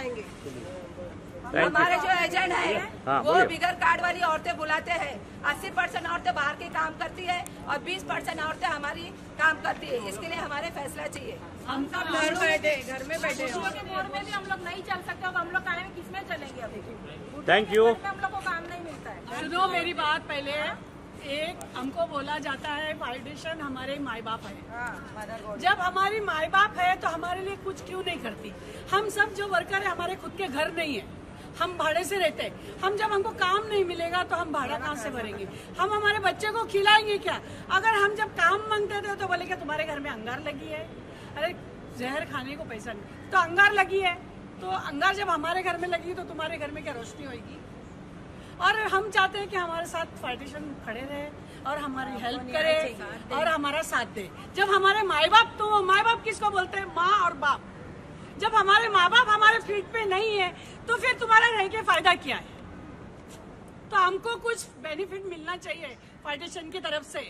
जाएंगे। हमारे जो एजेंट है वो बोलिए। बिगर कार्ड वाली औरतें बुलाते हैं। 80% औरतें बाहर की काम करती है और 20% औरतें हमारी काम करती है। इसके लिए हमारे फैसला चाहिए। हम सब घर बैठे, घर में बैठे के बोर्ड में भी हम लोग नहीं चल सकते, अब हम लोग काहे में किसमें चलेंगे? अभी थैंक यू। हम लोग को काम नहीं मिलता है। सुनो मेरी बात पहले। एक हमको बोला जाता है फाउंडेशन हमारे माई बाप है। जब हमारी माई बाप है तो हमारे लिए कुछ क्यों नहीं करती? हम सब जो वर्कर है हमारे खुद के घर नहीं है, हम भाड़े से रहते हैं। हम जब हमको काम नहीं मिलेगा तो हम भाड़ा कहाँ से भरेंगे? हम हमारे बच्चे को खिलाएंगे क्या? अगर हम जब काम मांगते थे तो बोले कि तुम्हारे घर में अंगार लगी है। अरे जहर खाने को पैसा नहीं तो अंगार लगी है, तो अंगार जब हमारे घर में लगी तो तुम्हारे घर में क्या रोशनी होगी? और हम चाहते हैं कि हमारे साथ फाउंडेशन खड़े रहे और हमारी हेल्प करे और हमारा साथ दे। जब हमारे माई बाप, तो माई बाप किसको बोलते हैं? माँ और बाप। जब हमारे माँ बाप हमारे फीट पे नहीं है तो फिर तुम्हारा रह के फायदा क्या है? तो हमको कुछ बेनिफिट मिलना चाहिए फाउंडेशन की तरफ से,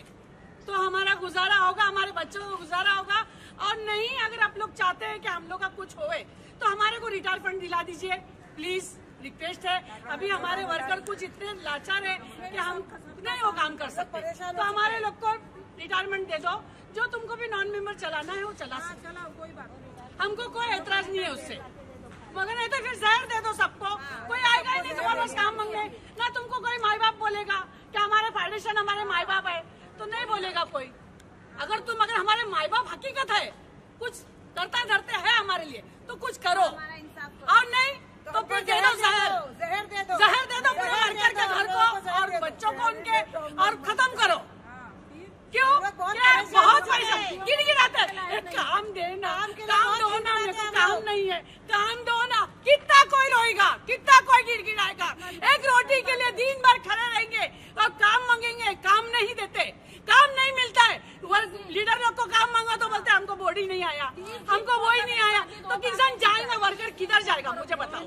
तो हमारा गुजारा होगा, हमारे बच्चों को गुजारा होगा। और नहीं, अगर आप लोग चाहते हैं कि हम लोग का कुछ होए तो हमारे को रिटायर फंड दिला दीजिए प्लीज, रिक्वेस्ट है। अभी हमारे वर्कर कुछ इतने लाचार है कि हम नहीं वो काम कर सकते, तो हमारे लोग को रिटायरमेंट दे दो। जो तुमको भी नॉन मेंबर चलाना है वो चला सकते, कोई बात नहीं, हमको कोई एतराज नहीं है उससे। मगर नहीं तो फिर जहर दे दो सबको, कोई आएगा ही नहीं तुम्हारे पास काम मांगने। ना तुमको कोई माई बाप बोलेगा कि हमारे फाउंडेशन हमारे माई बाप है, तो नहीं बोलेगा कोई। अगर हमारे माई बाप हकीकत है, कुछ करता धरते है हमारे लिए, तो कुछ करो। और नहीं तो फिर दे दो जहर दे दो पूरे वर्कर के घर को और बच्चों को उनके, और खत्म करो। क्यों? बहुत पैसा गिड़गिड़ाते काम देना, काम दो ना, मेरे को काम नहीं है, काम दो ना। कितना कोई रोएगा, कितना कोई गिड़गिड़ाएगा? एक रोटी के लिए दिन भर खड़े रहेंगे और काम मांगेंगे, काम नहीं देते, काम नहीं मिलता है। लीडर लोग को काम मांगा तो बोलते हमको बॉडी नहीं आया, हमको वो ही नहीं आया। तो किसान जाएगा, वर्कर किधर जाएगा? मुझे बताओ,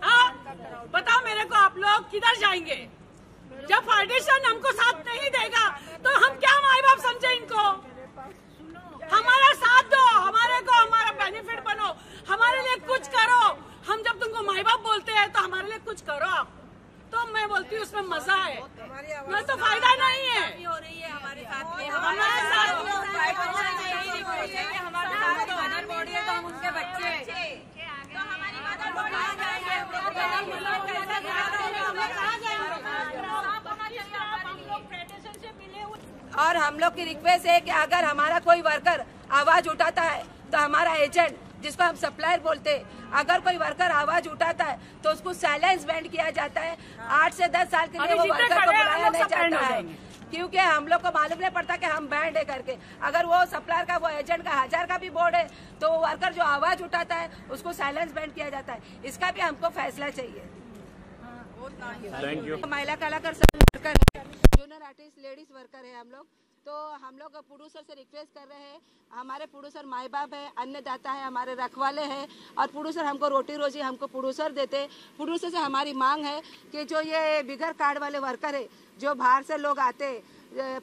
हाँ बताओ मेरे को, आप लोग किधर जाएंगे? जब फाउंडेशन हमको साथ नहीं देगा तो हम क्या माई बाप समझे इनको? हमारा साथ दो, हमारे को हमारा बेनिफिट बनो, हमारे लिए कुछ करो। हम जब तुमको माई बाप बोलते हैं तो हमारे लिए कुछ करो आप। तो मैं बोलती हूँ उसमें मजा है, मैं तो फायदा नहीं है। हो रही है हमारे साथ में, हमारे साथ हमारे साथ मदर बॉडी है तो हम उनके बच्चे तो हमारी मदर और हम लोग की रिक्वेस्ट है कि अगर हमारा कोई वर्कर आवाज उठाता है तो हमारा एजेंट, जिसको हम सप्लायर बोलते हैं, अगर कोई वर्कर आवाज उठाता है तो उसको साइलेंस बैंड किया जाता है। 8 से 10 साल के लिए वो वर्कर को बुलाया नहीं जाता है, क्योंकि हम लोग को मालूम नहीं पड़ता कि हम बैंड है करके। अगर वो सप्लायर का, वो एजेंट का 1000 का भी बोर्ड है तो वो वर्कर जो आवाज उठाता है उसको साइलेंस बैंड किया जाता है। इसका भी हमको फैसला चाहिए। Thank you. महिला कलाकार वर्कर है, जूनियर आर्टिस्ट, लेडीज वर्कर है हम लोग। तो हम लोग प्रोड्यूसर से रिक्वेस्ट कर रहे हैं, हमारे प्रोड्यूसर माई बाप है, अन्नदाता है, हमारे रखवाले हैं, और प्रोड्यूसर हमको रोटी रोजी हमको प्रोड्यूसर देते। प्रोड्यूसर से हमारी मांग है कि जो ये बिगर कार्ड वाले वर्कर है, जो बाहर से लोग आते,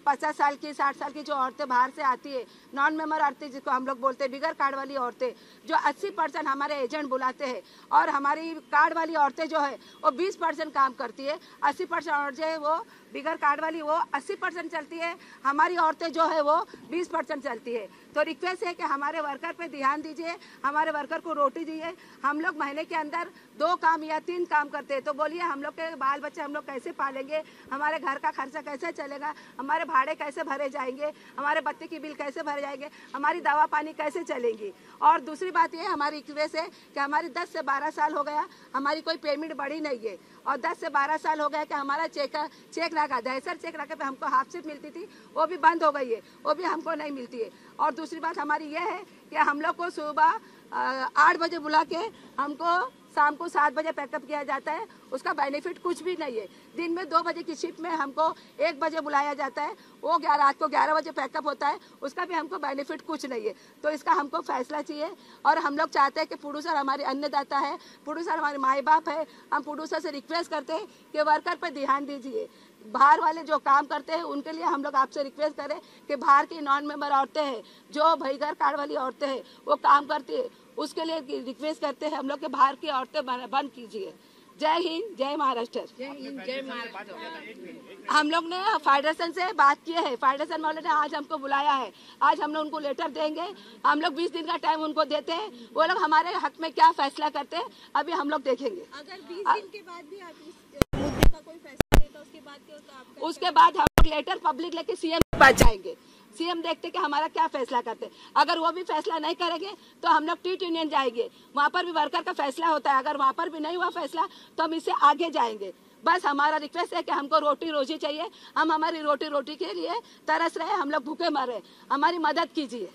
50 साल की 60 साल की जो औरतें बाहर से आती है, नॉन मेंबर औरतें जिसको हम लोग बोलते हैं, बिगर कार्ड वाली औरतें, जो 80% हमारे एजेंट बुलाते हैं, और हमारी कार्ड वाली औरतें जो है वो 20% काम करती है। 80% औरतें जो है वो बिगर कार्ड वाली वो 80% चलती है, हमारी औरतें जो है वो 20% चलती है। तो रिक्वेस्ट है कि हमारे वर्कर पे ध्यान दीजिए, हमारे वर्कर को रोटी दीजिए। हम लोग महीने के अंदर 2 काम या 3 काम करते हैं, तो बोलिए हम लोग के बाल बच्चे हम लोग कैसे पालेंगे? हमारे घर का खर्चा कैसे चलेगा? हमारे भाड़े कैसे भरे जाएंगे? हमारे बत्ती की बिल कैसे भरे जाएंगे? हमारी दवा पानी कैसे चलेंगी? और दूसरी बात ये हमारी रिक्वेस्ट है कि हमारी 10 से 12 साल हो गया, हमारी कोई पेमेंट बढ़ी नहीं है, और 10 से 12 साल हो गया कि हमारा चेक लगा, दहसर चेक लगा पे हमको हाफ शिफ्ट मिलती थी, वो भी बंद हो गई है, वो भी हमको नहीं मिलती है। और दूसरी बात हमारी ये है कि हम लोग को सुबह 8 बजे बुला के हमको शाम को 7 बजे पैकअप किया जाता है, उसका बेनिफिट कुछ भी नहीं है। दिन में 2 बजे की शिफ्ट में हमको 1 बजे बुलाया जाता है, वो रात को 11 बजे पैकअप होता है, उसका भी हमको बेनिफिट कुछ नहीं है। तो इसका हमको फैसला चाहिए, और हम लोग चाहते हैं कि प्रोड्यूसर हमारे अन्नदाता है, प्रोड्यूसर हमारे माई बाप है। हम प्रोड्यूसर से रिक्वेस्ट करते हैं कि वर्कर पर ध्यान दीजिए। बाहर वाले जो काम करते हैं उनके लिए हम लोग आपसे रिक्वेस्ट करें कि बाहर की नॉन मेंबर औरतें हैं, जो बिगर कार्ड वाली औरतें हैं, वो काम करती है, उसके लिए रिक्वेस्ट करते हैं हम लोग के बाहर की औरतें बंद कीजिए। जय हिंद, जय महाराष्ट्र। जय महाराष्ट्र। हम लोग ने फेडरेशन से बात की है, फेडरेशन वाले ने आज हमको बुलाया है, आज हम लोग उनको लेटर देंगे। हम लोग 20 दिन का टाइम उनको देते हैं, वो लोग हमारे हक में क्या फैसला करते हैं अभी हम लोग देखेंगे। अगर 20 दिन के बाद भी आप इस मुद्दे का कोई फैसला नहीं तो उसके बाद क्या होता है? उसके बाद हम लोग लेटर पब्लिक लेके सीएम के पास जाएंगे। सीएम देखते कि हमारा क्या फैसला करते। अगर वो भी फैसला नहीं करेंगे तो हम लोग टीट यूनियन जाएंगे, वहाँ पर भी वर्कर का फैसला होता है। अगर वहाँ पर भी नहीं हुआ फैसला तो हम इससे आगे जाएंगे। बस हमारा रिक्वेस्ट है कि हमको रोटी रोजी चाहिए, हम हमारी रोटी के लिए तरस रहे, हम लोग भूखे मर रहे, हमारी मदद कीजिए।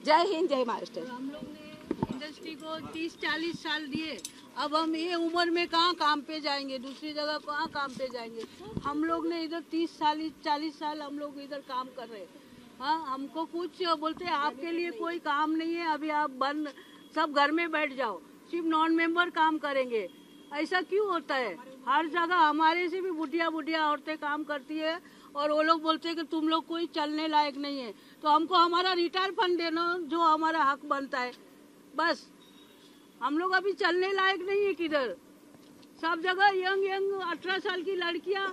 जय हिंद, जय महाराष्ट्र। हम लोग ने इंडस्ट्री को 30-40 साल दिए, अब हम ये उम्र में कहाँ काम पे जाएंगे, दूसरी जगह कहाँ काम पे जाएंगे। हम लोग ने इधर 30-40 साल हम लोग इधर काम कर रहे हैं। हाँ, हमको कुछ बोलते हैं आपके लिए कोई काम नहीं है, अभी आप बंद सब घर में बैठ जाओ, सिर्फ नॉन मेंबर काम करेंगे। ऐसा क्यों होता है? हर जगह हमारे से भी बुढ़िया औरतें काम करती है और वो लोग बोलते हैं कि तुम लोग कोई चलने लायक नहीं है, तो हमको हमारा रिटायर फंड देना जो हमारा हक बनता है। बस हम लोग अभी चलने लायक नहीं है किधर। सब जगह यंग 18 साल की लड़कियां,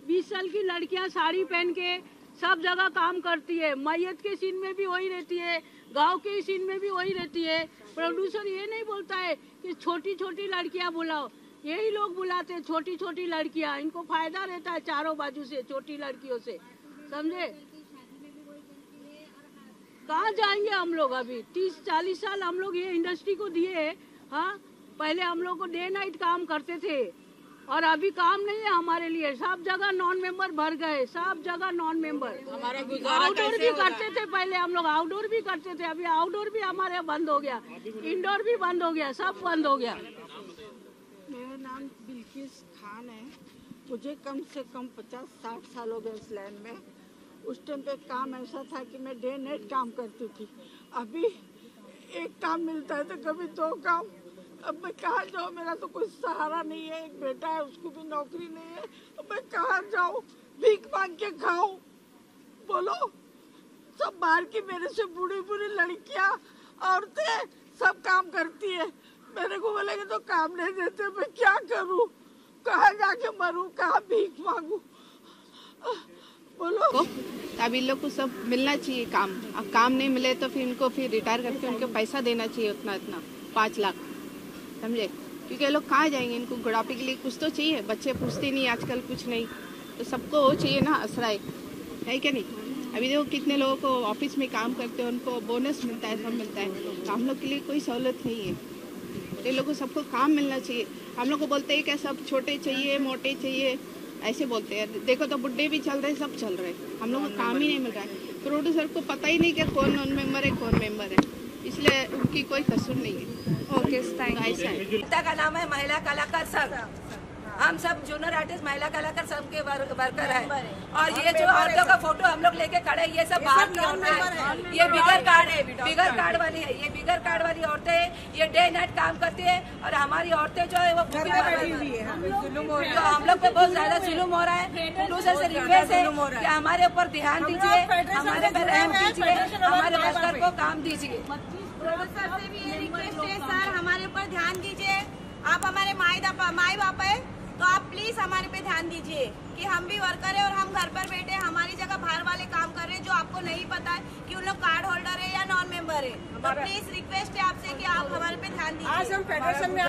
20 साल की लड़कियां साड़ी पहन के सब जगह काम करती है। मैयत के सीन में भी वही रहती है, गांव के सीन में भी वही रहती है। प्रोड्यूसर ये नहीं बोलता है कि छोटी छोटी लड़कियां बुलाओ, यही लोग बुलाते हैं छोटी छोटी लड़कियां। इनको फायदा रहता है चारों बाजू से छोटी लड़कियों से, समझे? कहाँ जाएंगे हम लोग? अभी 30-40 साल हम लोग ये इंडस्ट्री को दिए। हाँ, पहले हम लोग को डे नाइट काम करते थे और अभी काम नहीं है हमारे लिए। सब जगह नॉन मेंबर भर गए, सब जगह नॉन मेंबर। हमारा गुजारा आउटडोर भी करते थे पहले, हम लोग आउटडोर भी करते थे, अभी आउटडोर भी हमारे बंद हो गया, इंडोर भी बंद हो गया, सब बंद हो गया। मेरा नाम बिल्किस खान है। मुझे कम से कम 50-60 साल हो गए इस लाइन में। उस टाइम पे काम ऐसा था कि मैं डे नाइट काम करती थी। अभी एक काम मिलता है तो कभी 2 काम। अब मैं कहाँ जाऊँ? मेरा तो कोई सहारा नहीं है। एक बेटा है, उसको भी नौकरी नहीं है। अब मैं कहाँ जाऊँ? भीख मांग के खाऊं? बोलो। सब बाहर की मेरे से बूढ़ी लड़कियाँ, औरतें सब काम करती है। मेरे को बोलेंगे तो काम नहीं देते, मैं क्या करूँ? कहाँ जाके मरूँ? कहाँ भीख मांगू? बोलो। अब इन लोग को सब मिलना चाहिए काम। अब काम नहीं मिले तो फिर इनको फिर रिटायर करके उनको पैसा देना चाहिए उतना 5 लाख, समझे? क्योंकि ये लोग कहाँ जाएंगे? इनको बुढ़ापे के लिए कुछ तो चाहिए। बच्चे पूछते नहीं आजकल कुछ नहीं, तो सबको वो चाहिए ना आश्रय, है क्या नहीं? अभी देखो कितने लोगों को ऑफिस में काम करते हैं, उनको बोनस मिलता है, सब मिलता है। तो हम लोग के लिए कोई सहूलत नहीं है। ये लोगों को सबको काम मिलना चाहिए। हम लोग को बोलते हैं क्या सब छोटे चाहिए, मोटे चाहिए, ऐसे बोलते हैं। देखो तो बुढ़े भी चल रहे, सब चल रहे, हम लोग को काम ही नहीं मिल रहा है। प्रोड्यूसर को पता ही नहीं कि कौन नॉन मेंबर है, कौन मेंबर है, इसलिए उनकी कोई कसूर नहीं है। Okay, thank you. ऐसा है। का नाम है महिला कलाकार संघ। हम सब जूनियर आर्टिस्ट महिला कलाकार संघ के वर्कर हैं। और ये जो औरतों का फोटो हम लोग लेके खड़े, ये सब बाहर की औरतें हैं। ये बिगर कार्ड है, बिगर कार्ड वाली है, ये बिगर कार्ड वाली औरतें हैं। ये डे नाइट काम करती है और हमारी औरतें जो है वो भूखी मर रही है। तो हम लोग पे बहुत ज्यादा जुल्म हो रहा है। प्रोड्यूसर से रिक्वेस्ट है कि हमारे ऊपर ध्यान दीजिए, हमारे पे रहम कीजिए, हमारे वर्कर को काम दीजिए। प्रोड्यूसर से भी ये रिक्वेस्ट है, सर हमारे ऊपर ध्यान दीजिए। आप हमारे माई बाप है तो आप प्लीज हमारे पे ध्यान दीजिए कि हम भी वर्कर है और हम घर पर बैठे हमारी जगह बाहर वाले काम कर रहे हैं, जो आपको नहीं पता है कि उन लोग कार्ड होल्डर है या नॉन मेंबर है। तो प्लीज रिक्वेस्ट है आपसे कि आप हमारे पे ध्यान दीजिए। आज हम फेडरेशन में